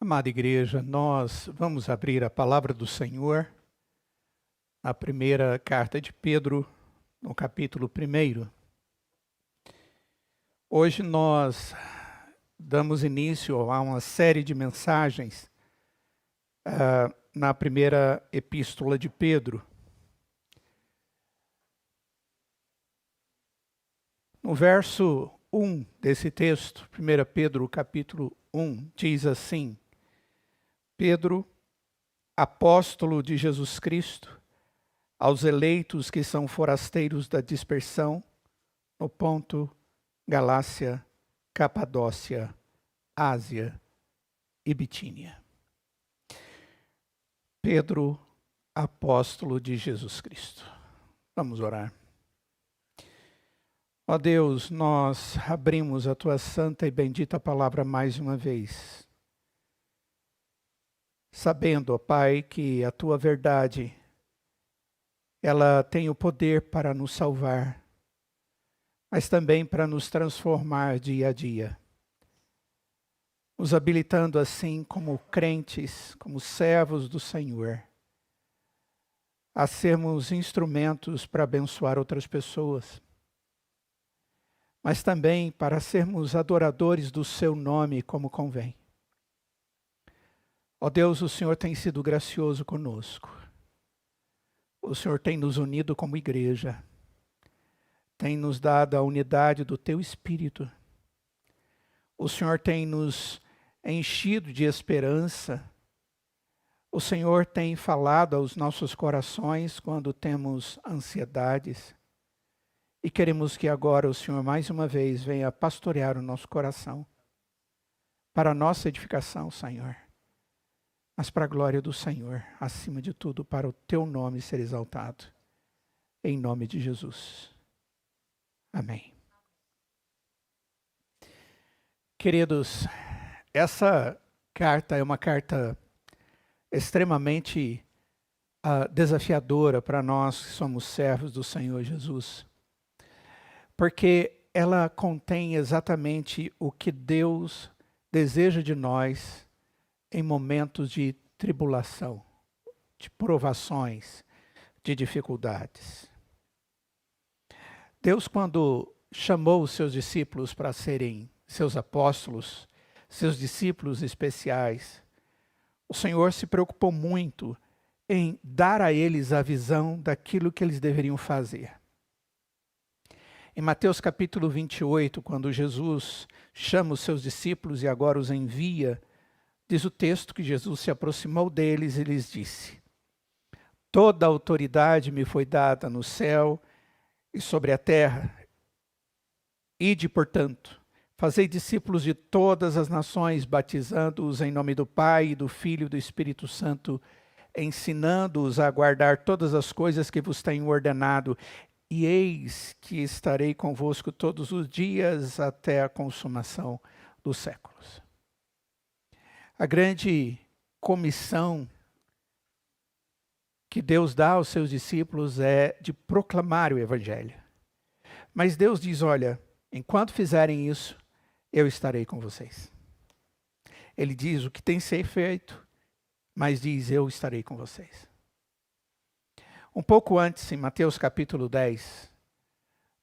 Amada igreja, nós vamos abrir a palavra do Senhor, a primeira carta de Pedro, no capítulo 1. Hoje nós damos início a uma série de mensagens na primeira epístola de Pedro. No verso 1 desse texto, 1 Pedro capítulo 1, diz assim: Pedro, apóstolo de Jesus Cristo, aos eleitos que são forasteiros da dispersão, no Ponto, Galácia, Capadócia, Ásia e Bitínia. Pedro, apóstolo de Jesus Cristo. Vamos orar. Ó Deus, nós abrimos a Tua santa e bendita palavra mais uma vez, sabendo, ó Pai, que a Tua verdade, ela tem o poder para nos salvar, mas também para nos transformar dia a dia, nos habilitando assim como crentes, como servos do Senhor, a sermos instrumentos para abençoar outras pessoas, mas também para sermos adoradores do Seu nome como convém. Ó Deus, o Senhor tem sido gracioso conosco. O Senhor tem nos unido como igreja, tem nos dado a unidade do Teu Espírito. O Senhor tem nos enchido de esperança. O Senhor tem falado aos nossos corações quando temos ansiedades. E queremos que agora o Senhor mais uma vez venha pastorear o nosso coração, para a nossa edificação, Senhor, mas para a glória do Senhor, acima de tudo, para o Teu nome ser exaltado. Em nome de Jesus. Amém. Queridos, essa carta é uma carta extremamente desafiadora para nós que somos servos do Senhor Jesus, porque ela contém exatamente o que Deus deseja de nós em momentos de tribulação, de provações, de dificuldades. Deus, quando chamou os seus discípulos para serem seus apóstolos, seus discípulos especiais, o Senhor se preocupou muito em dar a eles a visão daquilo que eles deveriam fazer. Em Mateus capítulo 28, quando Jesus chama os seus discípulos e agora os envia, diz o texto que Jesus se aproximou deles e lhes disse: Toda a autoridade me foi dada no céu e sobre a terra. Ide, portanto, fazei discípulos de todas as nações, batizando-os em nome do Pai, do Filho e do Espírito Santo, ensinando-os a guardar todas as coisas que vos tenho ordenado. E eis que estarei convosco todos os dias até a consumação dos séculos. A grande comissão que Deus dá aos seus discípulos é de proclamar o Evangelho. Mas Deus diz, olha, enquanto fizerem isso, eu estarei com vocês. Ele diz o que tem que ser feito, mas diz, eu estarei com vocês. Um pouco antes, em Mateus capítulo 10,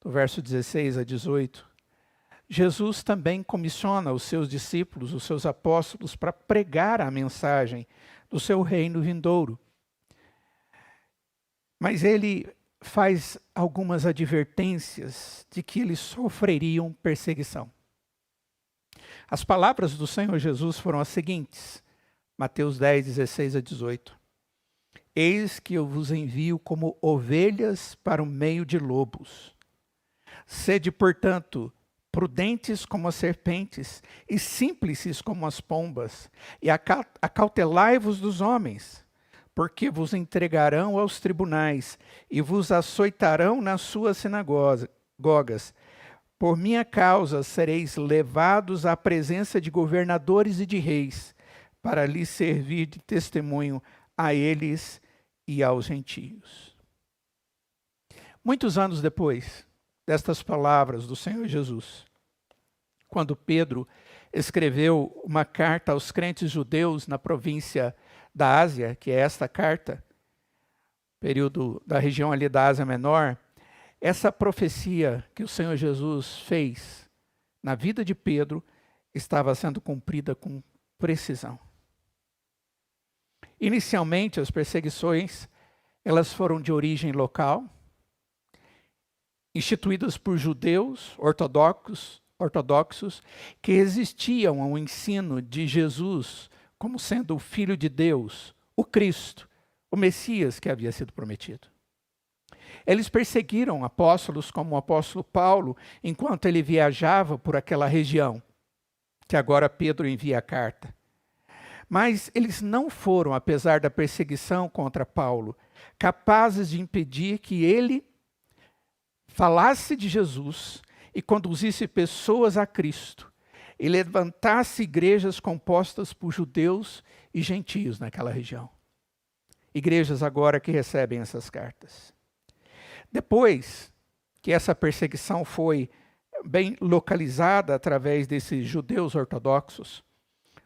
do verso 16 a 18, Jesus também comissiona os seus discípulos, os seus apóstolos, para pregar a mensagem do seu reino vindouro. Mas ele faz algumas advertências de que eles sofreriam perseguição. As palavras do Senhor Jesus foram as seguintes, Mateus 10, 16 a 18. Eis que eu vos envio como ovelhas para o meio de lobos. Sede, portanto, prudentes como as serpentes e simples como as pombas, e acautelai-vos dos homens, porque vos entregarão aos tribunais e vos açoitarão nas suas sinagogas. Por minha causa sereis levados à presença de governadores e de reis, para lhes servir de testemunho a eles e aos gentios. Muitos anos depois destas palavras do Senhor Jesus, quando Pedro escreveu uma carta aos crentes judeus na província da Ásia, que é esta carta, período da região ali da Ásia Menor, essa profecia que o Senhor Jesus fez na vida de Pedro estava sendo cumprida com precisão. Inicialmente, as perseguições, elas foram de origem local, instituídas por judeus ortodoxos que resistiam ao ensino de Jesus como sendo o Filho de Deus, o Cristo, o Messias que havia sido prometido. Eles perseguiram apóstolos como o apóstolo Paulo enquanto ele viajava por aquela região, que agora Pedro envia a carta. Mas eles não foram, apesar da perseguição contra Paulo, capazes de impedir que ele falasse de Jesus e conduzisse pessoas a Cristo e levantasse igrejas compostas por judeus e gentios naquela região. Igrejas agora que recebem essas cartas. Depois que essa perseguição foi bem localizada através desses judeus ortodoxos,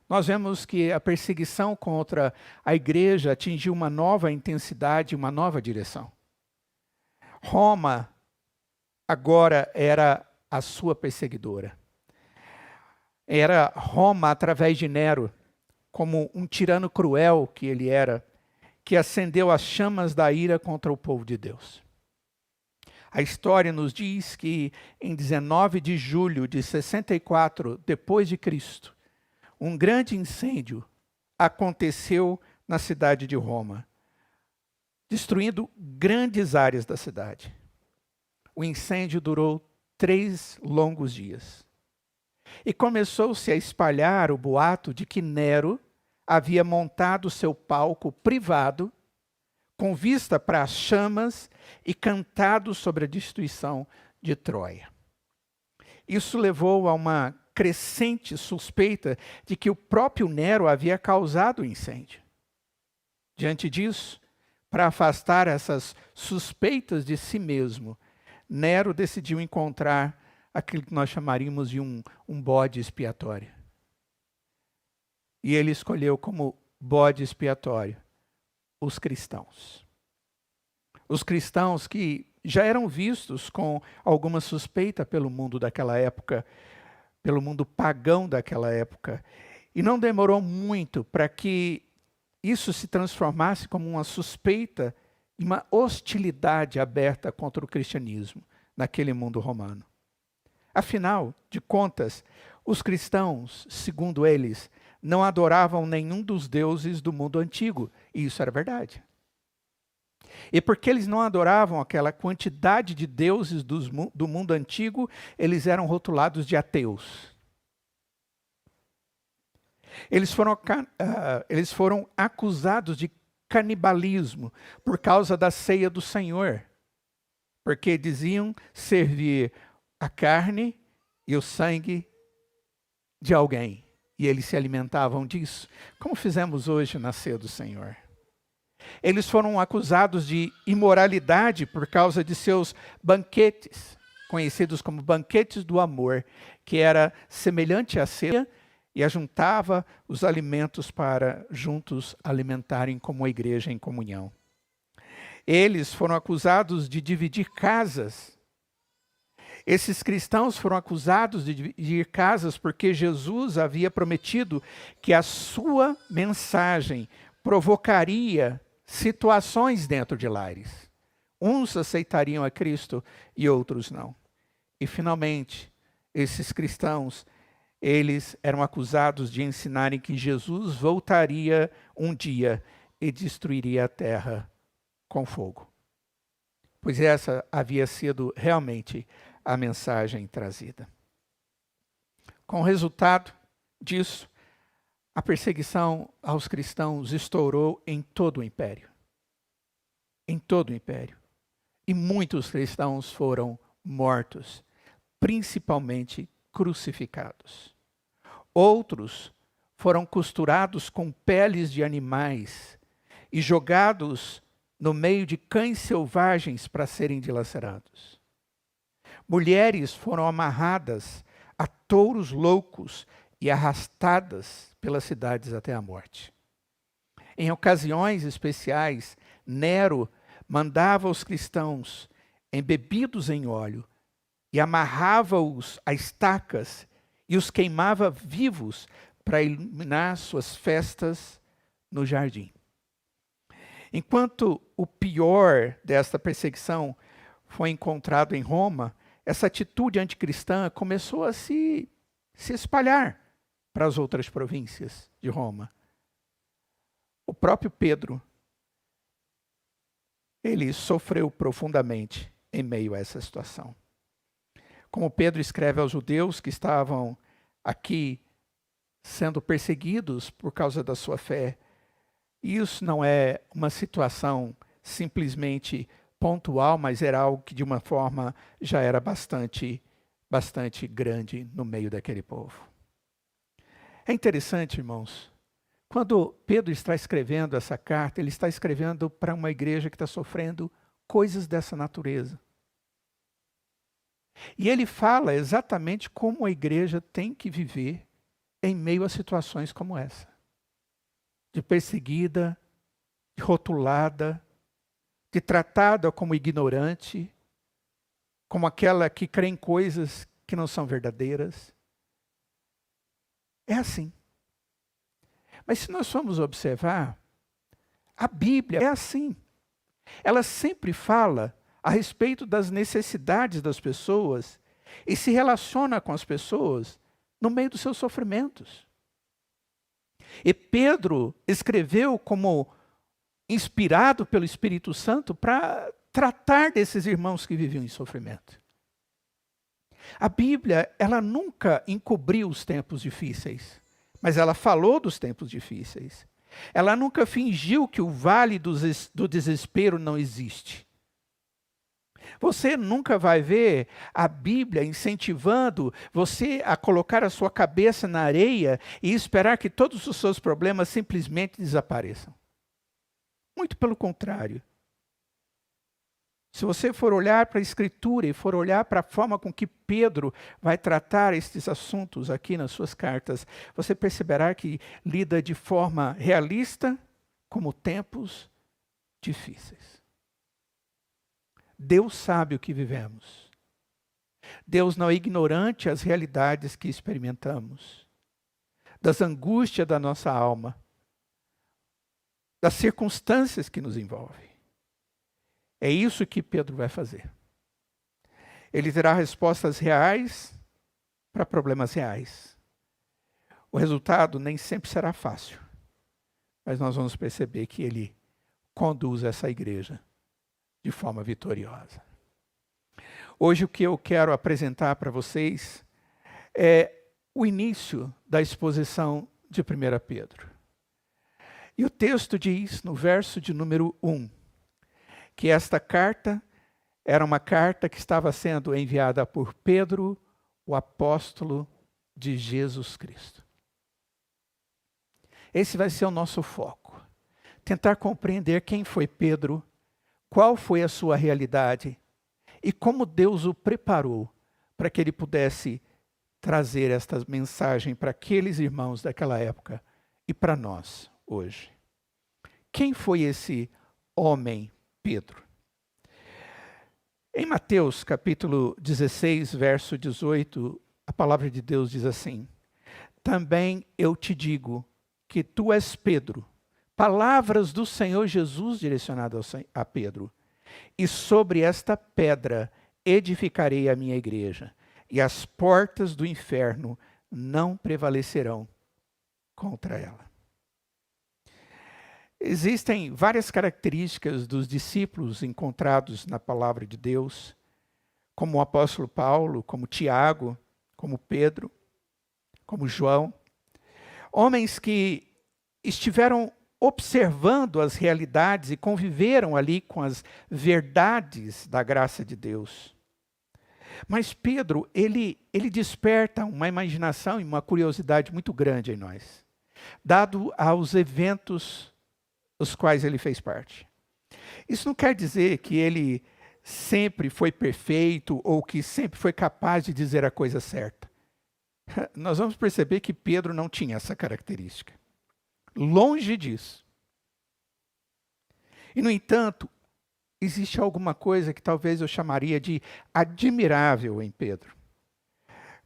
nós vemos que a perseguição contra a igreja atingiu uma nova intensidade, uma nova direção. Roma agora era a sua perseguidora. Era Roma, através de Nero, como um tirano cruel que ele era, que acendeu as chamas da ira contra o povo de Deus. A história nos diz que em 19 de julho de 64 depois de Cristo, um grande incêndio aconteceu na cidade de Roma, destruindo grandes áreas da cidade. O incêndio durou 3 longos dias. E começou-se a espalhar o boato de que Nero havia montado seu palco privado, com vista para as chamas e cantado sobre a destruição de Troia. Isso levou a uma crescente suspeita de que o próprio Nero havia causado o incêndio. Diante disso, para afastar essas suspeitas de si mesmo, Nero decidiu encontrar aquilo que nós chamaríamos de um bode expiatório. E ele escolheu como bode expiatório os cristãos. Os cristãos que já eram vistos com alguma suspeita pelo mundo daquela época, pelo mundo pagão daquela época. E não demorou muito para que isso se transformasse como uma suspeita e uma hostilidade aberta contra o cristianismo naquele mundo romano. Afinal de contas, os cristãos, segundo eles, não adoravam nenhum dos deuses do mundo antigo, e isso era verdade. E porque eles não adoravam aquela quantidade de deuses do mundo antigo, eles eram rotulados de ateus. Eles foram acusados de canibalismo por causa da ceia do Senhor, porque diziam servir a carne e o sangue de alguém, e eles se alimentavam disso, como fizemos hoje na ceia do Senhor. Eles foram acusados de imoralidade por causa de seus banquetes, conhecidos como banquetes do amor, que era semelhante à ceia e ajuntava os alimentos para juntos alimentarem como a igreja em comunhão. Eles foram acusados de dividir casas. Esses cristãos foram acusados de dividir casas porque Jesus havia prometido que a sua mensagem provocaria situações dentro de lares. Uns aceitariam a Cristo e outros não. E finalmente, esses cristãos, eles eram acusados de ensinarem que Jesus voltaria um dia e destruiria a terra com fogo. Pois essa havia sido realmente a mensagem trazida. Com o resultado disso, a perseguição aos cristãos estourou em todo o império. Em todo o império. E muitos cristãos foram mortos, principalmente crucificados. Outros foram costurados com peles de animais e jogados no meio de cães selvagens para serem dilacerados. Mulheres foram amarradas a touros loucos e arrastadas pelas cidades até a morte. Em ocasiões especiais, Nero mandava os cristãos embebidos em óleo e amarrava-os a estacas e os queimava vivos para iluminar suas festas no jardim. Enquanto o pior desta perseguição foi encontrado em Roma, essa atitude anticristã começou a se espalhar para as outras províncias de Roma. O próprio Pedro, ele sofreu profundamente em meio a essa situação. Como Pedro escreve aos judeus que estavam aqui sendo perseguidos por causa da sua fé, isso não é uma situação simplesmente pontual, mas era algo que de uma forma já era bastante grande no meio daquele povo. É interessante, irmãos, quando Pedro está escrevendo essa carta, ele está escrevendo para uma igreja que está sofrendo coisas dessa natureza. E ele fala exatamente como a igreja tem que viver em meio a situações como essa. De perseguida, de rotulada, de tratada como ignorante, como aquela que crê em coisas que não são verdadeiras. É assim. Mas se nós formos observar, a Bíblia é assim. Ela sempre fala a respeito das necessidades das pessoas e se relaciona com as pessoas no meio dos seus sofrimentos. E Pedro escreveu como inspirado pelo Espírito Santo para tratar desses irmãos que viviam em sofrimento. A Bíblia, ela nunca encobriu os tempos difíceis, mas ela falou dos tempos difíceis. Ela nunca fingiu que o vale do desespero não existe. Você nunca vai ver a Bíblia incentivando você a colocar a sua cabeça na areia e esperar que todos os seus problemas simplesmente desapareçam. Muito pelo contrário. Se você for olhar para a Escritura e for olhar para a forma com que Pedro vai tratar estes assuntos aqui nas suas cartas, você perceberá que lida de forma realista como tempos difíceis. Deus sabe o que vivemos. Deus não é ignorante às realidades que experimentamos, das angústias da nossa alma, das circunstâncias que nos envolvem. É isso que Pedro vai fazer. Ele terá respostas reais para problemas reais. O resultado nem sempre será fácil, mas nós vamos perceber que ele conduz essa igreja de forma vitoriosa. Hoje o que eu quero apresentar para vocês é o início da exposição de 1 Pedro. E o texto diz, no verso de número 1, que esta carta era uma carta que estava sendo enviada por Pedro, o apóstolo de Jesus Cristo. Esse vai ser o nosso foco. Tentar compreender quem foi Pedro, qual foi a sua realidade e como Deus o preparou para que ele pudesse trazer esta mensagem para aqueles irmãos daquela época e para nós hoje. Quem foi esse homem Pedro? Em Mateus capítulo 16, verso 18, a palavra de Deus diz assim: também eu te digo que tu és Pedro, palavras do Senhor Jesus direcionadas a Pedro, e sobre esta pedra edificarei a minha igreja, e as portas do inferno não prevalecerão contra ela. Existem várias características dos discípulos encontrados na palavra de Deus, como o apóstolo Paulo, como Tiago, como Pedro, como João. Homens que estiveram observando as realidades e conviveram ali com as verdades da graça de Deus. Mas Pedro, ele desperta uma imaginação e uma curiosidade muito grande em nós, dado aos eventos os quais ele fez parte. Isso não quer dizer que ele sempre foi perfeito ou que sempre foi capaz de dizer a coisa certa. nós vamos perceber que Pedro não tinha essa característica. Longe disso. E, no entanto, existe alguma coisa que talvez eu chamaria de admirável em Pedro.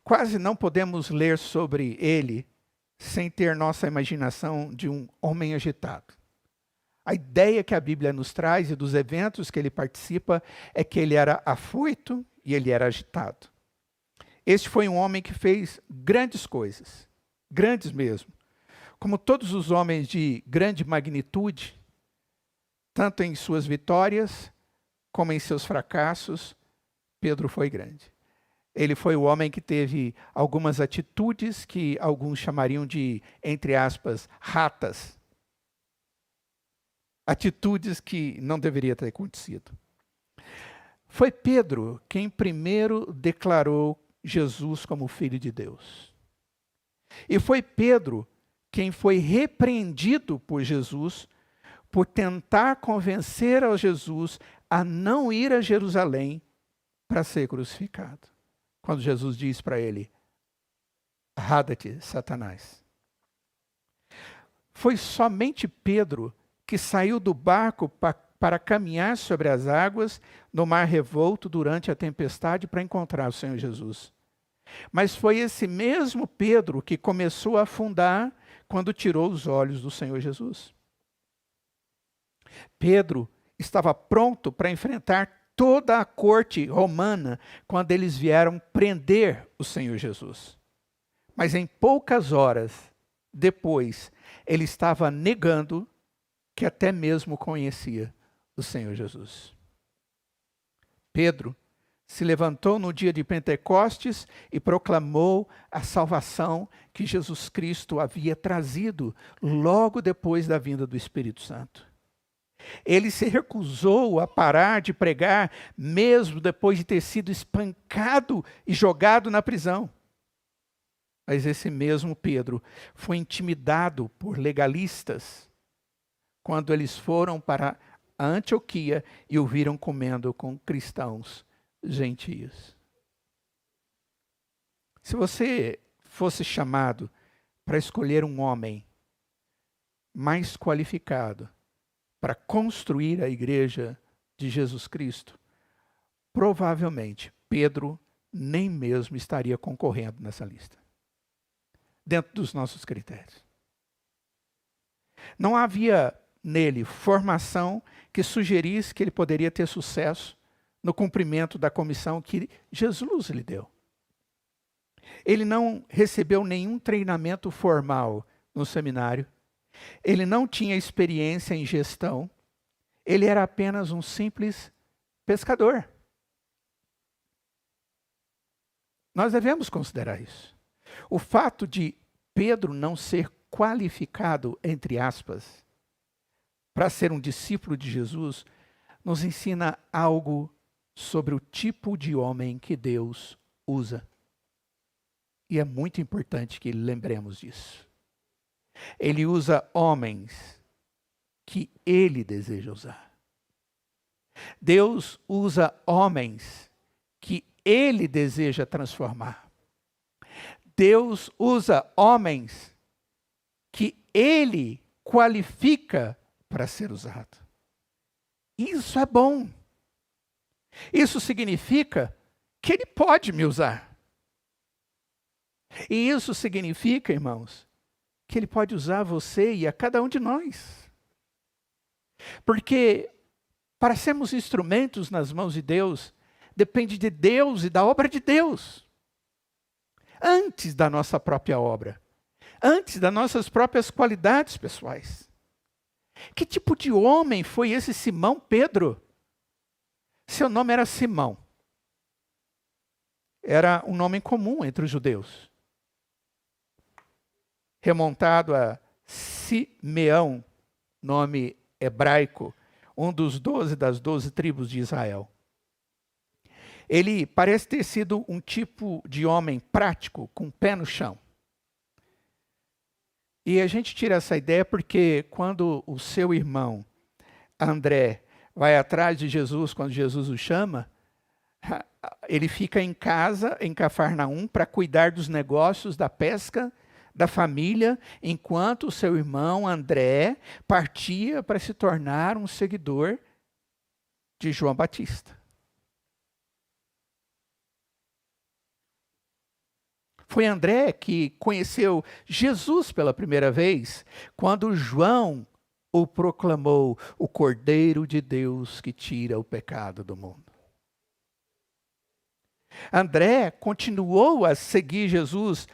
Quase não podemos ler sobre ele sem ter nossa imaginação de um homem agitado. A ideia que a Bíblia nos traz e dos eventos que ele participa é que ele era afoito e ele era agitado. Este foi um homem que fez grandes coisas, grandes mesmo. Como todos os homens de grande magnitude, tanto em suas vitórias como em seus fracassos, Pedro foi grande. Ele foi o homem que teve algumas atitudes que alguns chamariam de, entre aspas, ratas. Atitudes que não deveria ter acontecido. Foi Pedro quem primeiro declarou Jesus como Filho de Deus. E foi Pedro quem foi repreendido por Jesus por tentar convencer a Jesus a não ir a Jerusalém para ser crucificado. Quando Jesus diz para ele, "Rada-te, Satanás." Foi somente Pedro que saiu do barco para caminhar sobre as águas no mar revolto durante a tempestade para encontrar o Senhor Jesus. Mas foi esse mesmo Pedro que começou a afundar quando tirou os olhos do Senhor Jesus. Pedro estava pronto para enfrentar toda a corte romana quando eles vieram prender o Senhor Jesus. Mas em poucas horas depois, ele estava negando que até mesmo conhecia o Senhor Jesus. Pedro se levantou no dia de Pentecostes e proclamou a salvação que Jesus Cristo havia trazido logo depois da vinda do Espírito Santo. Ele se recusou a parar de pregar, mesmo depois de ter sido espancado e jogado na prisão. Mas esse mesmo Pedro foi intimidado por legalistas quando eles foram para a Antioquia e o viram comendo com cristãos gentios. Se você fosse chamado para escolher um homem mais qualificado para construir a igreja de Jesus Cristo, provavelmente Pedro nem mesmo estaria concorrendo nessa lista, dentro dos nossos critérios. Não havia nele formação que sugerisse que ele poderia ter sucesso no cumprimento da comissão que Jesus lhe deu. Ele não recebeu nenhum treinamento formal no seminário. Ele não tinha experiência em gestão. Ele era apenas um simples pescador. Nós devemos considerar isso. O fato de Pedro não ser qualificado, entre aspas, para ser um discípulo de Jesus, nos ensina algo sobre o tipo de homem que Deus usa. E é muito importante que lembremos disso. Ele usa homens que ele deseja usar. Deus usa homens que ele deseja transformar. Deus usa homens que ele qualifica para ser usado. Isso é bom. Isso significa que ele pode me usar. E isso significa, irmãos, que ele pode usar você e a cada um de nós. Porque para sermos instrumentos nas mãos de Deus, depende de Deus e da obra de Deus. Antes da nossa própria obra. Antes das nossas próprias qualidades pessoais. Que tipo de homem foi esse Simão Pedro? Seu nome era Simão. Era um nome comum entre os judeus. Remontado a Simeão, nome hebraico, um dos 12 das 12 tribos de Israel. Ele parece ter sido um tipo de homem prático, com o pé no chão. E a gente tira essa ideia porque quando o seu irmão, André, vai atrás de Jesus, quando Jesus o chama, ele fica em casa, em Cafarnaum, para cuidar dos negócios, da pesca, da família, enquanto o seu irmão André partia para se tornar um seguidor de João Batista. Foi André que conheceu Jesus pela primeira vez, quando João o proclamou o Cordeiro de Deus que tira o pecado do mundo. André continuou a seguir Jesus,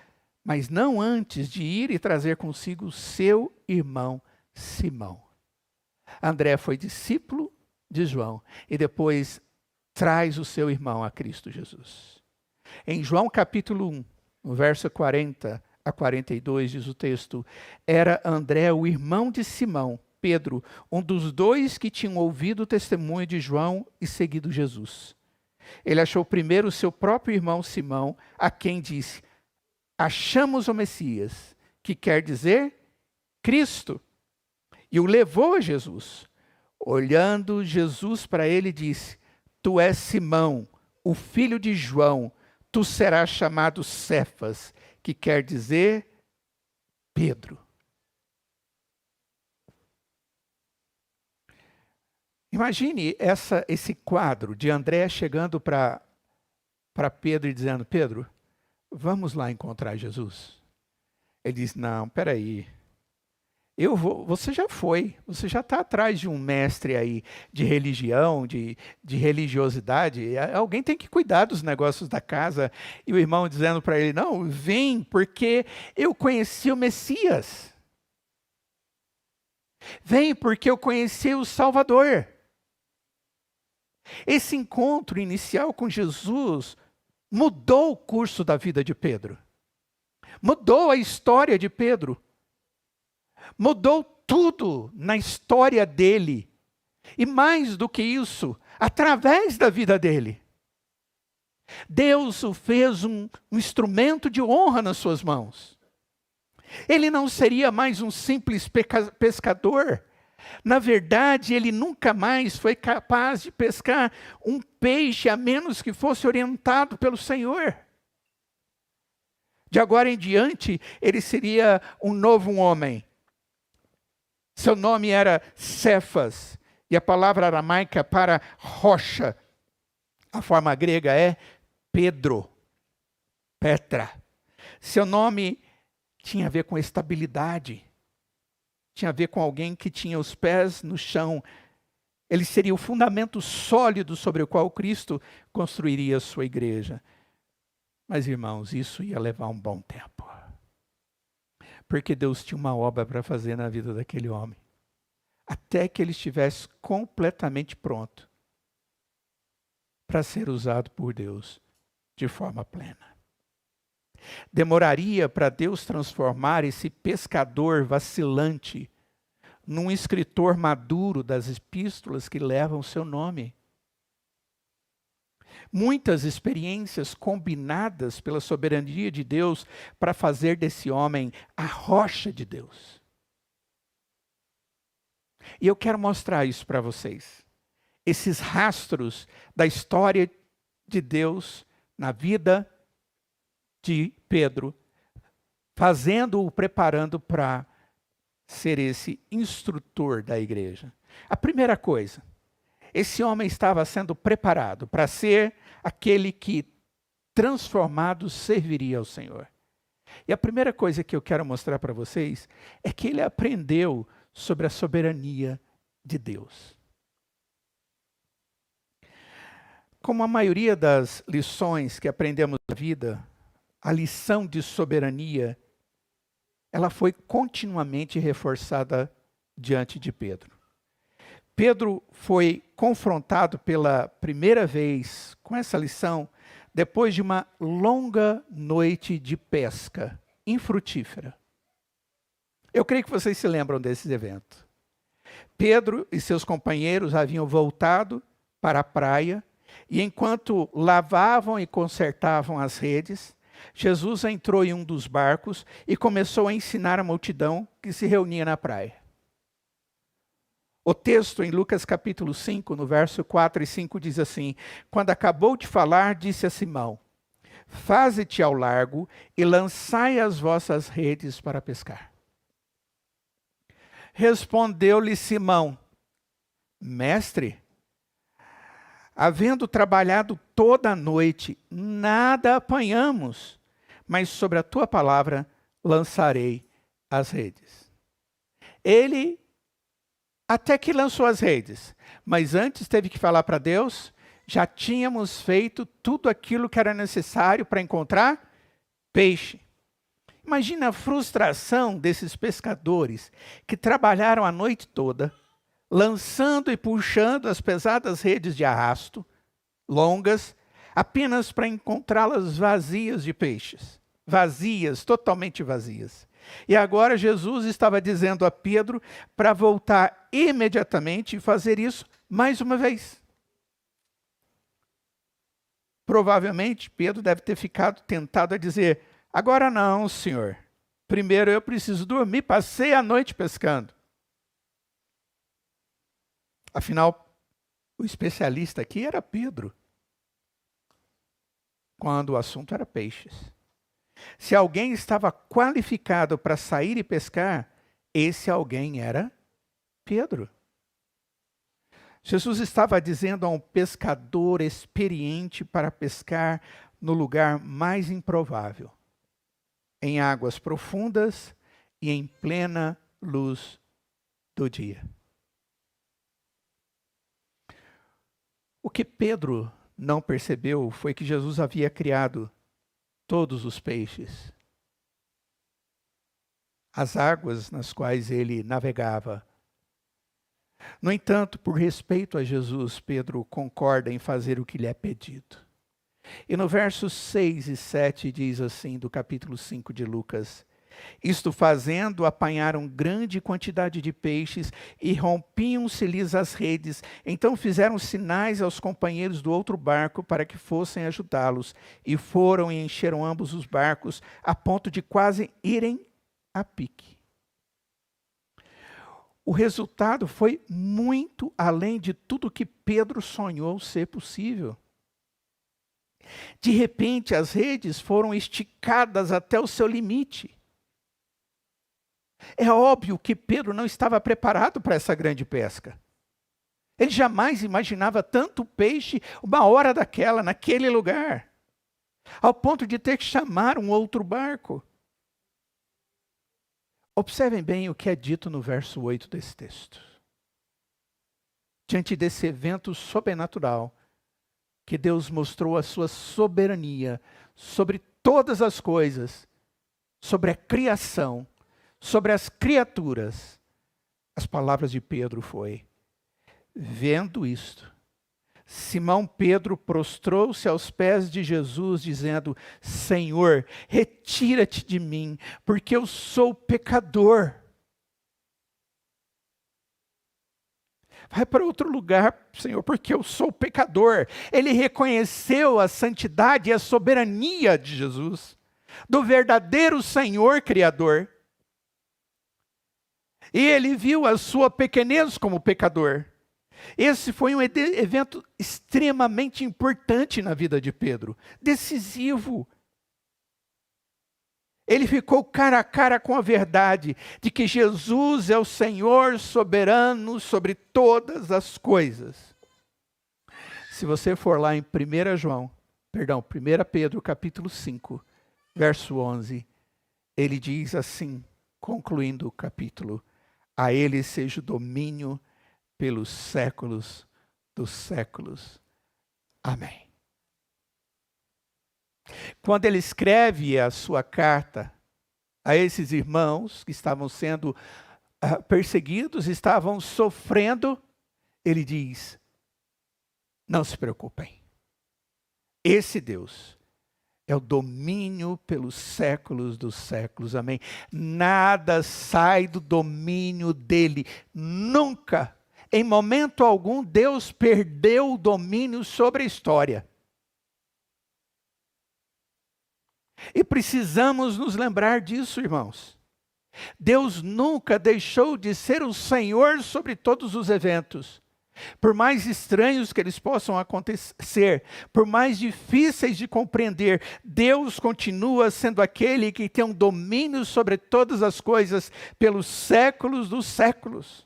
mas não antes de ir e trazer consigo seu irmão Simão. André foi discípulo de João e depois traz o seu irmão a Cristo Jesus. Em João capítulo 1, no verso 40 a 42, diz o texto: era André o irmão de Simão, Pedro, um dos dois que tinham ouvido o testemunho de João e seguido Jesus. Ele achou primeiro o seu próprio irmão Simão, a quem disse: achamos o Messias, que quer dizer Cristo, e o levou a Jesus. Olhando Jesus para ele, disse: tu és Simão, o filho de João, tu serás chamado Cefas, que quer dizer Pedro. Imagine esse quadro de André chegando para Pedro e dizendo: Pedro, vamos lá encontrar Jesus. Ele diz: não, peraí. Eu vou, você já foi, você já está atrás de um mestre aí de religião, de religiosidade. Alguém tem que cuidar dos negócios da casa. E o irmão dizendo para ele: não, vem, porque eu conheci o Messias. Vem, porque eu conheci o Salvador. Esse encontro inicial com Jesus mudou o curso da vida de Pedro. Mudou a história de Pedro. Mudou tudo na história dele. E mais do que isso, através da vida dele. Deus o fez um instrumento de honra nas suas mãos. Ele não seria mais um simples pescador. Na verdade, ele nunca mais foi capaz de pescar um peixe, a menos que fosse orientado pelo Senhor. De agora em diante, ele seria um novo homem. Seu nome era Cefas, e a palavra aramaica para rocha, a forma grega é Pedro, Petra. Seu nome tinha a ver com estabilidade, tinha a ver com alguém que tinha os pés no chão. Ele seria o fundamento sólido sobre o qual Cristo construiria a sua igreja. Mas, irmãos, isso ia levar um bom tempo. Porque Deus tinha uma obra para fazer na vida daquele homem. Até que ele estivesse completamente pronto para ser usado por Deus de forma plena. Demoraria para Deus transformar esse pescador vacilante num escritor maduro das epístolas que levam o seu nome. Muitas experiências combinadas pela soberania de Deus para fazer desse homem a rocha de Deus. E eu quero mostrar isso para vocês. Esses rastros da história de Deus na vida de Pedro, fazendo-o, preparando para ser esse instrutor da igreja. A primeira coisa, esse homem estava sendo preparado para ser aquele que, transformado, serviria ao Senhor. E a primeira coisa que eu quero mostrar para vocês é que ele aprendeu sobre a soberania de Deus. Como a maioria das lições que aprendemos na vida, a lição de soberania, ela foi continuamente reforçada diante de Pedro. Pedro foi confrontado pela primeira vez com essa lição depois de uma longa noite de pesca infrutífera. Eu creio que vocês se lembram desse evento. Pedro e seus companheiros haviam voltado para a praia e enquanto lavavam e consertavam as redes, Jesus entrou em um dos barcos e começou a ensinar a multidão que se reunia na praia. O texto em Lucas capítulo 5, no verso 4 e 5 diz assim: quando acabou de falar, disse a Simão: faze-te ao largo e lançai as vossas redes para pescar. Respondeu-lhe Simão: mestre, havendo trabalhado toda a noite, nada apanhamos, mas sobre a tua palavra lançarei as redes. Ele até que lançou as redes, mas antes teve que falar para Deus: já tínhamos feito tudo aquilo que era necessário para encontrar peixe. Imagina a frustração desses pescadores que trabalharam a noite toda, lançando e puxando as pesadas redes de arrasto, longas, apenas para encontrá-las vazias de peixes. Vazias, totalmente vazias. E agora Jesus estava dizendo a Pedro para voltar imediatamente e fazer isso mais uma vez. Provavelmente Pedro deve ter ficado tentado a dizer: agora não, Senhor. Primeiro eu preciso dormir, passei a noite pescando. Afinal, o especialista aqui era Pedro, quando o assunto era peixes. Se alguém estava qualificado para sair e pescar, esse alguém era Pedro. Jesus estava dizendo a um pescador experiente para pescar no lugar mais improvável, em águas profundas e em plena luz do dia. O que Pedro não percebeu foi que Jesus havia criado todos os peixes. As águas nas quais ele navegava. No entanto, por respeito a Jesus, Pedro concorda em fazer o que lhe é pedido. E no versos 6 e 7 diz assim, do capítulo 5 de Lucas: isto fazendo, apanharam grande quantidade de peixes e rompiam-se-lhes as redes. Então fizeram sinais aos companheiros do outro barco para que fossem ajudá-los. E foram e encheram ambos os barcos, a ponto de quase irem a pique. O resultado foi muito além de tudo que Pedro sonhou ser possível. De repente, as redes foram esticadas até o seu limite. É óbvio que Pedro não estava preparado para essa grande pesca. Ele jamais imaginava tanto peixe uma hora daquela, naquele lugar, ao ponto de ter que chamar um outro barco. Observem bem o que é dito no verso 8 desse texto. Diante desse evento sobrenatural, que Deus mostrou a sua soberania sobre todas as coisas, sobre a criação, sobre as criaturas, as palavras de Pedro foi: vendo isto, Simão Pedro prostrou-se aos pés de Jesus, dizendo: Senhor, retira-te de mim, porque eu sou pecador. Vai para outro lugar, Senhor, porque eu sou pecador. Ele reconheceu a santidade e a soberania de Jesus, do verdadeiro Senhor Criador. E ele viu a sua pequenez como pecador. Esse foi um evento extremamente importante na vida de Pedro, decisivo. Ele ficou cara a cara com a verdade de que Jesus é o Senhor soberano sobre todas as coisas. Se você for lá em 1 Pedro capítulo 5, verso 11, ele diz assim, concluindo o capítulo: a ele seja o domínio pelos séculos dos séculos. Amém. Quando ele escreve a sua carta a esses irmãos que estavam sendo perseguidos, estavam sofrendo, ele diz: não se preocupem. Esse Deus é o domínio pelos séculos dos séculos. Amém. Nada sai do domínio dele. Nunca, em momento algum, Deus perdeu o domínio sobre a história. E precisamos nos lembrar disso, irmãos. Deus nunca deixou de ser o Senhor sobre todos os eventos. Por mais estranhos que eles possam acontecer, por mais difíceis de compreender, Deus continua sendo aquele que tem um domínio sobre todas as coisas pelos séculos dos séculos.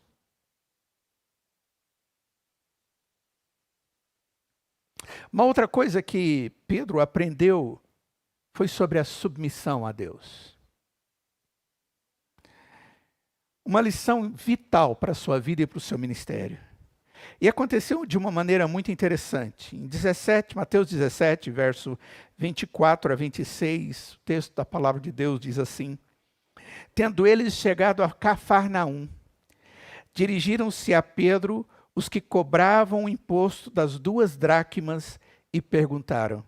Uma outra coisa que Pedro aprendeu foi sobre a submissão a Deus. Uma lição vital para a sua vida e para o seu ministério. E aconteceu de uma maneira muito interessante. Em Mateus 17, verso 24 a 26, o texto da palavra de Deus diz assim: Tendo eles chegado a Cafarnaum, dirigiram-se a Pedro os que cobravam o imposto das 2 dracmas e perguntaram: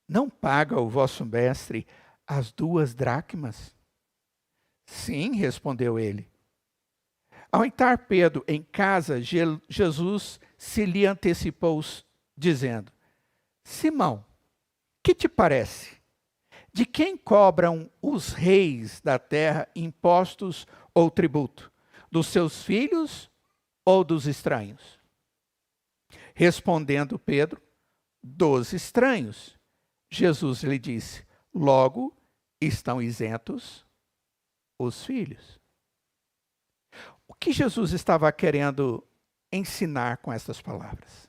Não paga o vosso mestre as 2 dracmas? Sim, respondeu ele. Ao entrar Pedro em casa, Jesus se lhe antecipou, dizendo: Simão, que te parece? De quem cobram os reis da terra impostos ou tributo? Dos seus filhos ou dos estranhos? Respondendo Pedro: Dos estranhos. Jesus lhe disse: Logo estão isentos os filhos. O que Jesus estava querendo ensinar com essas palavras?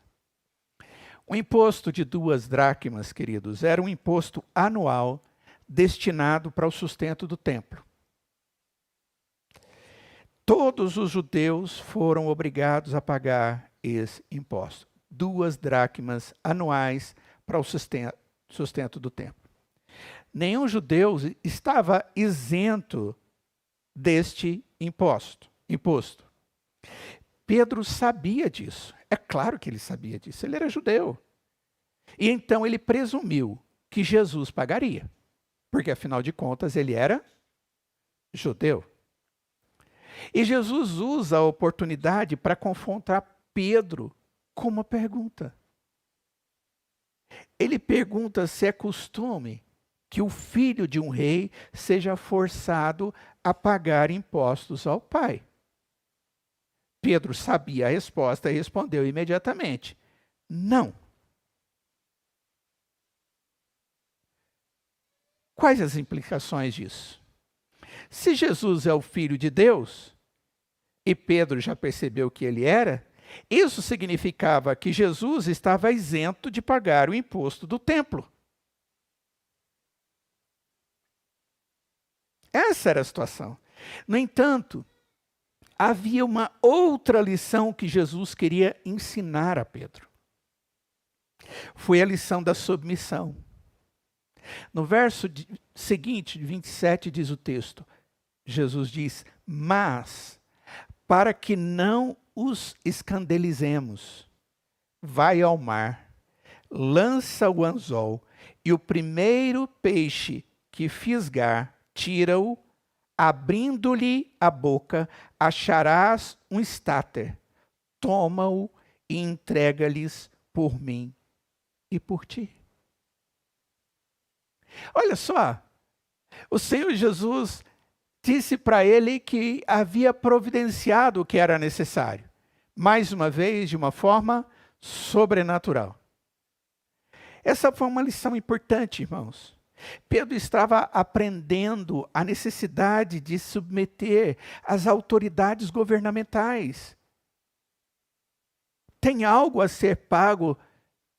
O imposto de 2 dracmas, queridos, era um imposto anual destinado para o sustento do templo. Todos os judeus foram obrigados a pagar esse imposto. 2 dracmas anuais para o sustento do templo. Nenhum judeu estava isento deste imposto. Pedro sabia disso. É claro que ele sabia disso. Ele era judeu. E então ele presumiu que Jesus pagaria. Porque, afinal de contas, ele era judeu. E Jesus usa a oportunidade para confrontar Pedro com uma pergunta. Ele pergunta se é costume que o filho de um rei seja forçado a pagar impostos ao pai. Pedro sabia a resposta e respondeu imediatamente: não. Quais as implicações disso? Se Jesus é o Filho de Deus, e Pedro já percebeu que ele era, isso significava que Jesus estava isento de pagar o imposto do templo. Essa era a situação. No entanto, havia uma outra lição que Jesus queria ensinar a Pedro. Foi a lição da submissão. No verso seguinte, 27, diz o texto, Jesus diz: Mas, para que não os escandalizemos, vai ao mar, lança o anzol, e o primeiro peixe que fisgar, tira-o, abrindo-lhe a boca, acharás um estáter. Toma-o e entrega-lhes por mim e por ti. Olha só, o Senhor Jesus disse para ele que havia providenciado o que era necessário. Mais uma vez, de uma forma sobrenatural. Essa foi uma lição importante, irmãos. Pedro estava aprendendo a necessidade de submeter às autoridades governamentais. Tem algo a ser pago,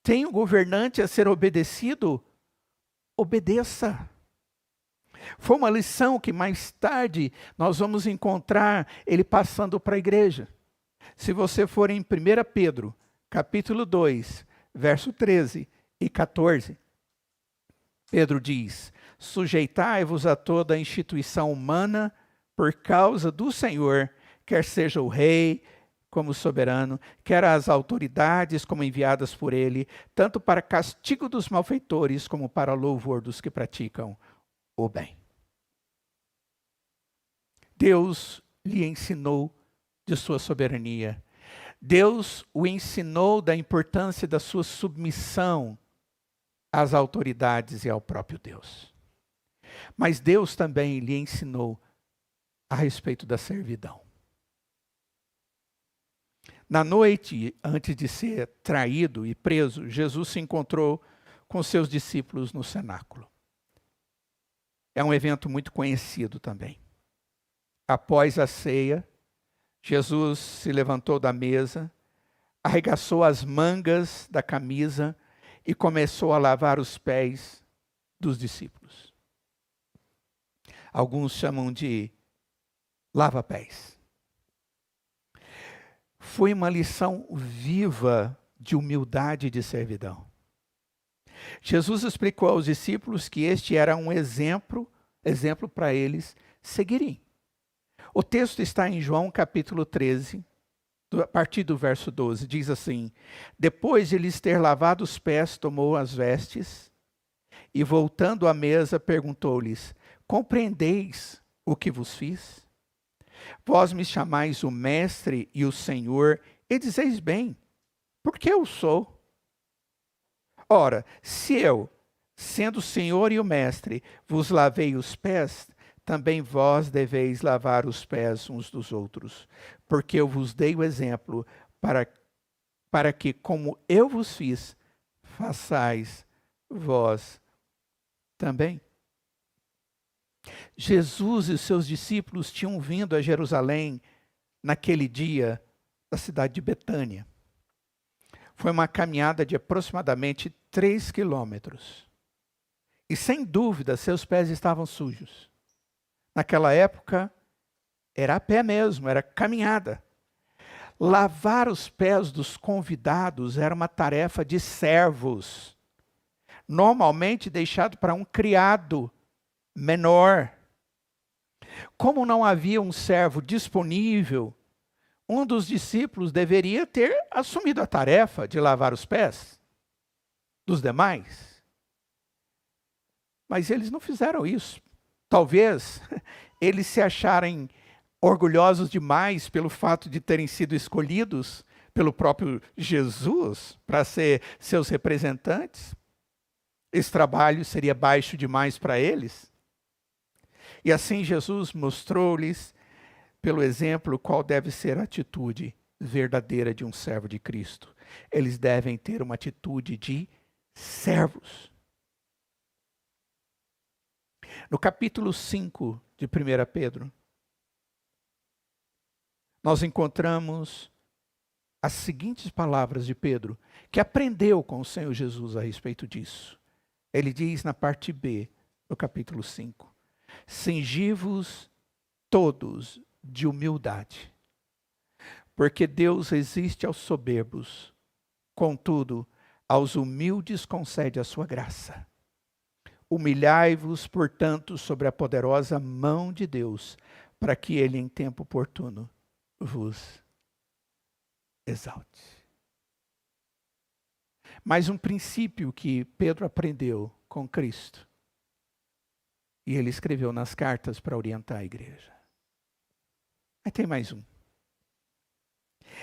tem um governante a ser obedecido, obedeça. Foi uma lição que mais tarde nós vamos encontrar ele passando para a igreja. Se você for em 1 Pedro, capítulo 2, verso 13 e 14, Pedro diz: Sujeitai-vos a toda a instituição humana por causa do Senhor, quer seja o rei como soberano, quer as autoridades como enviadas por ele, tanto para castigo dos malfeitores como para louvor dos que praticam o bem. Deus lhe ensinou de sua soberania. Deus o ensinou da importância da sua submissão às autoridades e ao próprio Deus. Mas Deus também lhe ensinou a respeito da servidão. Na noite, antes de ser traído e preso, Jesus se encontrou com seus discípulos no cenáculo. É um evento muito conhecido também. Após a ceia, Jesus se levantou da mesa, arregaçou as mangas da camisa e começou a lavar os pés dos discípulos. Alguns chamam de lava-pés. Foi uma lição viva de humildade e de servidão. Jesus explicou aos discípulos que este era um exemplo para eles seguirem. O texto está em João capítulo 13, a partir do verso 12, diz assim: depois de lhes ter lavado os pés, tomou as vestes e, voltando à mesa, perguntou-lhes: compreendeis o que vos fiz? Vós me chamais o Mestre e o Senhor, e dizeis bem, porque eu sou. Ora, se eu, sendo o Senhor e o Mestre, vos lavei os pés, também vós deveis lavar os pés uns dos outros, porque eu vos dei o exemplo para que, como eu vos fiz, façais vós também. Jesus e os seus discípulos tinham vindo a Jerusalém naquele dia da cidade de Betânia. Foi uma caminhada de aproximadamente 3 quilômetros. E sem dúvida, seus pés estavam sujos. Naquela época, era a pé mesmo, era caminhada. Lavar os pés dos convidados era uma tarefa de servos, normalmente deixado para um criado menor. Como não havia um servo disponível, um dos discípulos deveria ter assumido a tarefa de lavar os pés dos demais. Mas eles não fizeram isso. Talvez eles se acharem orgulhosos demais pelo fato de terem sido escolhidos pelo próprio Jesus para ser seus representantes. Esse trabalho seria baixo demais para eles. E assim Jesus mostrou-lhes, pelo exemplo, qual deve ser a atitude verdadeira de um servo de Cristo. Eles devem ter uma atitude de servos. No capítulo 5 de 1 Pedro, nós encontramos as seguintes palavras de Pedro, que aprendeu com o Senhor Jesus a respeito disso. Ele diz na parte B do capítulo 5, cingi-vos todos de humildade, porque Deus resiste aos soberbos, contudo, aos humildes concede a sua graça. Humilhai-vos, portanto, sobre a poderosa mão de Deus, para que ele, em tempo oportuno, vos exalte. Mais um princípio que Pedro aprendeu com Cristo, e ele escreveu nas cartas para orientar a igreja. Aí tem mais um.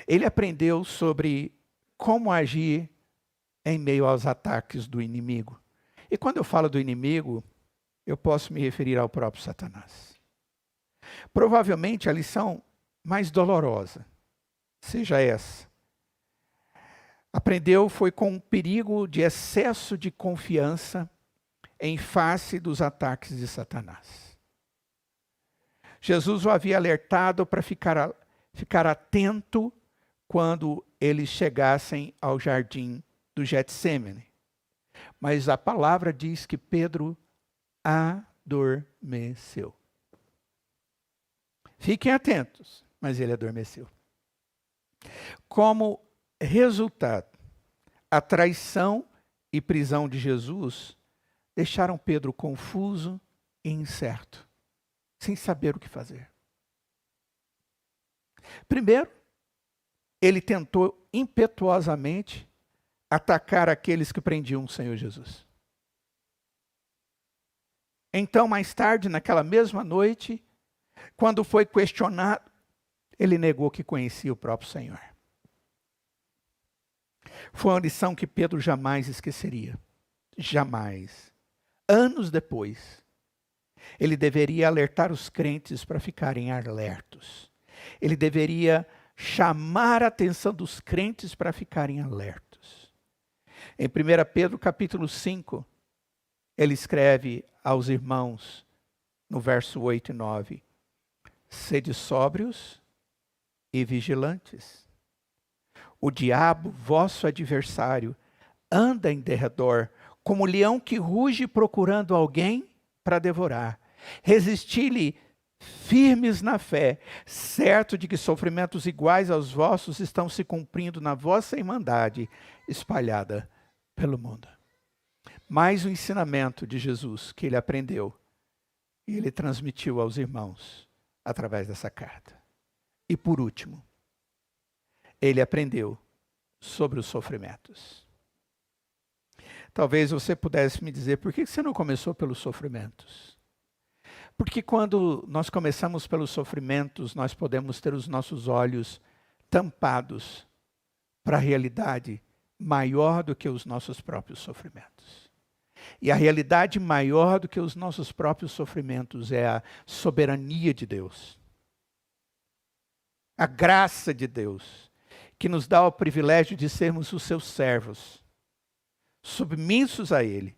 Ele aprendeu sobre como agir em meio aos ataques do inimigo. E quando eu falo do inimigo, eu posso me referir ao próprio Satanás. Provavelmente a lição mais dolorosa seja essa. Aprendeu foi com o perigo de excesso de confiança em face dos ataques de Satanás. Jesus o havia alertado para ficar atento quando eles chegassem ao jardim do Getsêmani. Mas a palavra diz que Pedro adormeceu. Fiquem atentos, mas ele adormeceu. Como resultado, a traição e prisão de Jesus deixaram Pedro confuso e incerto, sem saber o que fazer. Primeiro, ele tentou impetuosamente atacar aqueles que prendiam o Senhor Jesus. Então, mais tarde, naquela mesma noite, quando foi questionado, ele negou que conhecia o próprio Senhor. Foi uma lição que Pedro jamais esqueceria. Jamais. Anos depois, Ele deveria alertar os crentes para ficarem alertos. Ele deveria chamar a atenção dos crentes para ficarem alertos. Em 1 Pedro capítulo 5, ele escreve aos irmãos, no verso 8 e 9, sede sóbrios e vigilantes. O diabo, vosso adversário, anda em derredor, como leão que ruge procurando alguém para devorar. Resisti-lhe firmes na fé, certo de que sofrimentos iguais aos vossos estão se cumprindo na vossa irmandade espalhada pelo mundo. Mais um ensinamento de Jesus que ele aprendeu e ele transmitiu aos irmãos através dessa carta. E por último, ele aprendeu sobre os sofrimentos. Talvez você pudesse me dizer, por que você não começou pelos sofrimentos? Porque quando nós começamos pelos sofrimentos, nós podemos ter os nossos olhos tampados para a realidade maior do que os nossos próprios sofrimentos. E a realidade maior do que os nossos próprios sofrimentos é a soberania de Deus. A graça de Deus, que nos dá o privilégio de sermos os seus servos, submissos a Ele,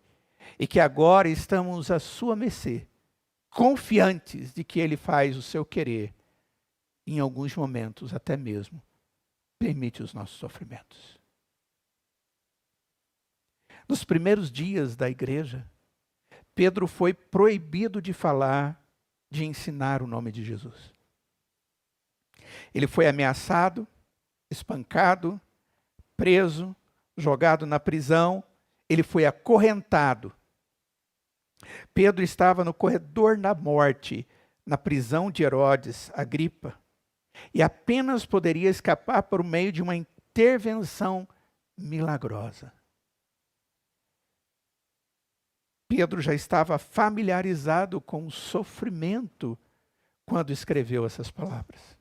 e que agora estamos à sua mercê, confiantes de que Ele faz o seu querer, em alguns momentos até mesmo permite os nossos sofrimentos. Nos primeiros dias da igreja, Pedro foi proibido de falar, de ensinar o nome de Jesus. Ele foi ameaçado, espancado, preso, jogado na prisão, ele foi acorrentado. Pedro estava no corredor da morte, na prisão de Herodes Agripa, e apenas poderia escapar por meio de uma intervenção milagrosa. Pedro já estava familiarizado com o sofrimento quando escreveu essas palavras.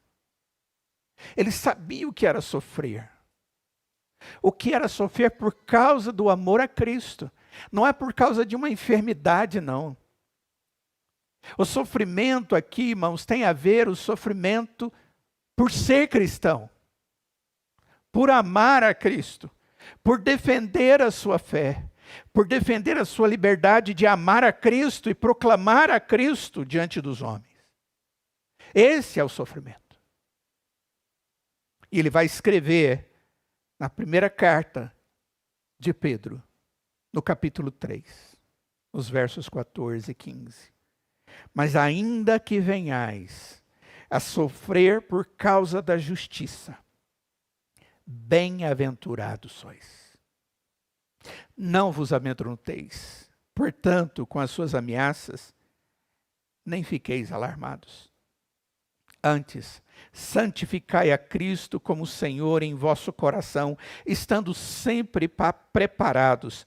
Ele sabia o que era sofrer. O que era sofrer por causa do amor a Cristo. Não é por causa de uma enfermidade, não. O sofrimento aqui, irmãos, tem a ver o sofrimento por ser cristão, por amar a Cristo, por defender a sua fé, por defender a sua liberdade de amar a Cristo e proclamar a Cristo diante dos homens. Esse é o sofrimento. E ele vai escrever na primeira carta de Pedro, no capítulo 3, nos versos 14 e 15. Mas ainda que venhais a sofrer por causa da justiça, bem-aventurados sois. Não vos amedronteis, portanto, com as suas ameaças, nem fiqueis alarmados. Antes, santificai a Cristo como Senhor em vosso coração, estando sempre preparados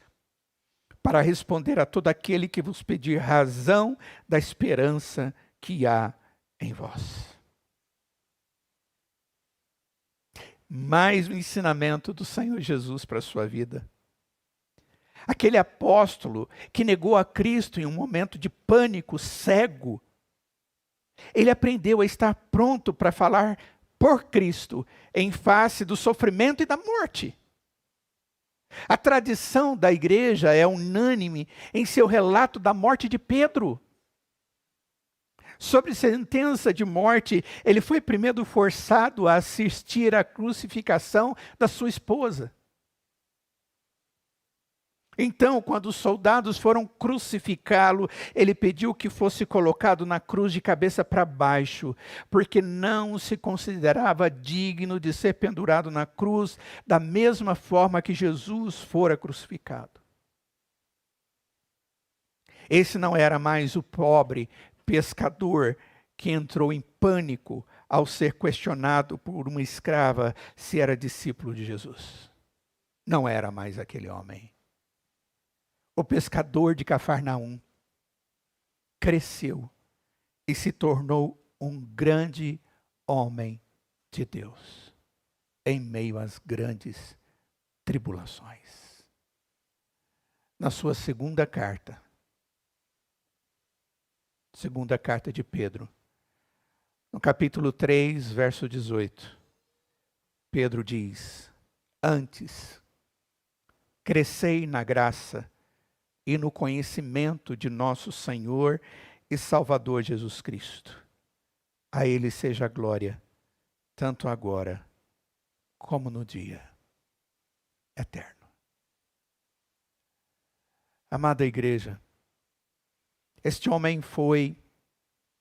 para responder a todo aquele que vos pedir razão da esperança que há em vós. Mais um ensinamento do Senhor Jesus para a sua vida. Aquele apóstolo que negou a Cristo em um momento de pânico, cego, ele aprendeu a estar pronto para falar por Cristo em face do sofrimento e da morte. A tradição da igreja é unânime em seu relato da morte de Pedro. Sob sentença de morte, ele foi primeiro forçado a assistir à crucificação da sua esposa. Então, quando os soldados foram crucificá-lo, ele pediu que fosse colocado na cruz de cabeça para baixo, porque não se considerava digno de ser pendurado na cruz da mesma forma que Jesus fora crucificado. Esse não era mais o pobre pescador que entrou em pânico ao ser questionado por uma escrava se era discípulo de Jesus. Não era mais aquele homem. O pescador de Cafarnaum cresceu e se tornou um grande homem de Deus em meio às grandes tribulações. Na sua segunda carta, Segunda carta de Pedro. No capítulo 3, verso 18, Pedro diz: antes, crescei na graça e no conhecimento de nosso Senhor e Salvador Jesus Cristo. A Ele seja a glória, tanto agora como no dia eterno. Amada igreja, este homem foi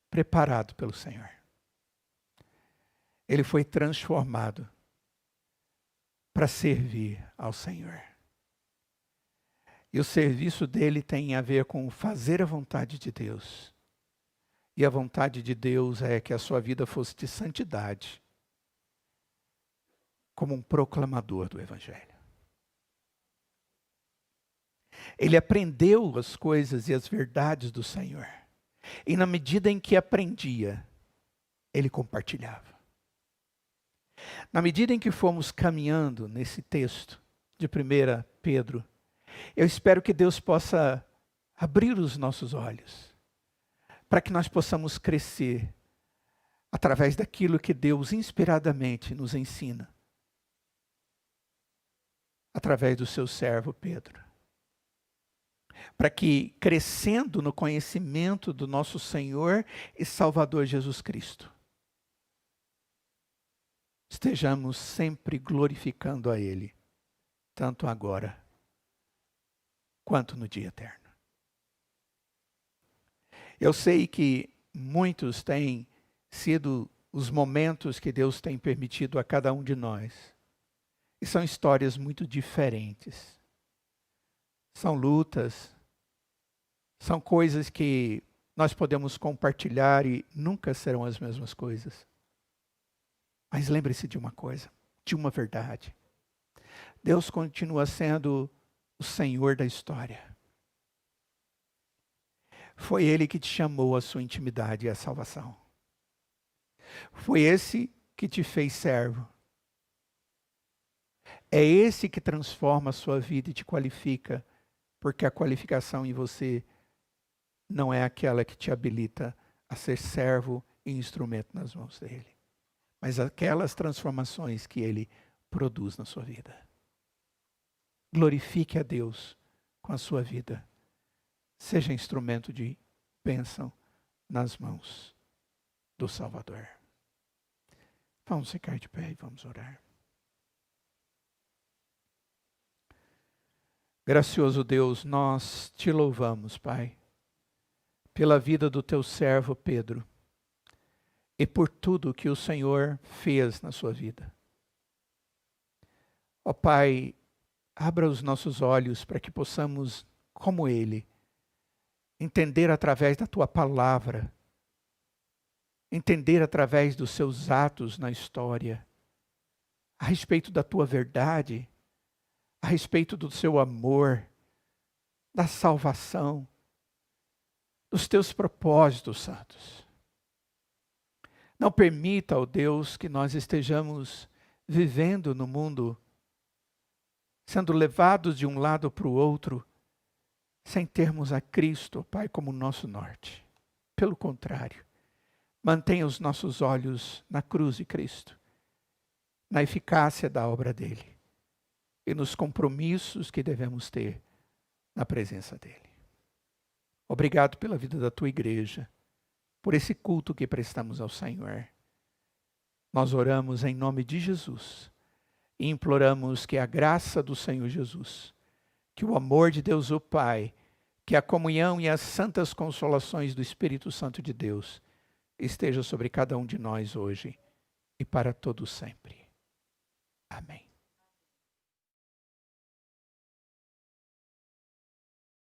preparado pelo Senhor. Ele foi transformado para servir ao Senhor. E o serviço dele tem a ver com fazer a vontade de Deus. E a vontade de Deus é que a sua vida fosse de santidade, como um proclamador do Evangelho. Ele aprendeu as coisas e as verdades do Senhor. E na medida em que aprendia, ele compartilhava. Na medida em que fomos caminhando nesse texto de 1 Pedro, eu espero que Deus possa abrir os nossos olhos, para que nós possamos crescer através daquilo que Deus inspiradamente nos ensina, através do seu servo Pedro. Para que, crescendo no conhecimento do nosso Senhor e Salvador Jesus Cristo, estejamos sempre glorificando a Ele, tanto agora quanto no dia eterno. Eu sei que muitos têm sido os momentos que Deus tem permitido a cada um de nós. E são histórias muito diferentes. São lutas, são coisas que nós podemos compartilhar e nunca serão as mesmas coisas. Mas lembre-se de uma coisa, de uma verdade. Deus continua sendo o Senhor da história. Foi Ele que te chamou à sua intimidade e à salvação. Foi esse que te fez servo. É esse que transforma a sua vida e te qualifica, porque a qualificação em você não é aquela que te habilita a ser servo e instrumento nas mãos dele, mas aquelas transformações que ele produz na sua vida. Glorifique a Deus com a sua vida. Seja instrumento de bênção nas mãos do Salvador. Vamos ficar de pé e vamos orar. Gracioso Deus, nós te louvamos, Pai, pela vida do teu servo Pedro e por tudo que o Senhor fez na sua vida. Ó Pai, abra os nossos olhos para que possamos, como ele, entender através da tua palavra, entender através dos seus atos na história, a respeito da tua verdade, a respeito do seu amor, da salvação, dos teus propósitos santos. Não permita, ó Deus, que nós estejamos vivendo no mundo, sendo levados de um lado para o outro, sem termos a Cristo, Pai, como nosso norte. Pelo contrário, mantenha os nossos olhos na cruz de Cristo, na eficácia da obra dele e nos compromissos que devemos ter na presença dele. Obrigado pela vida da tua igreja, por esse culto que prestamos ao Senhor. Nós oramos em nome de Jesus e imploramos que a graça do Senhor Jesus, que o amor de Deus o Pai, que a comunhão e as santas consolações do Espírito Santo de Deus esteja sobre cada um de nós hoje e para todo sempre.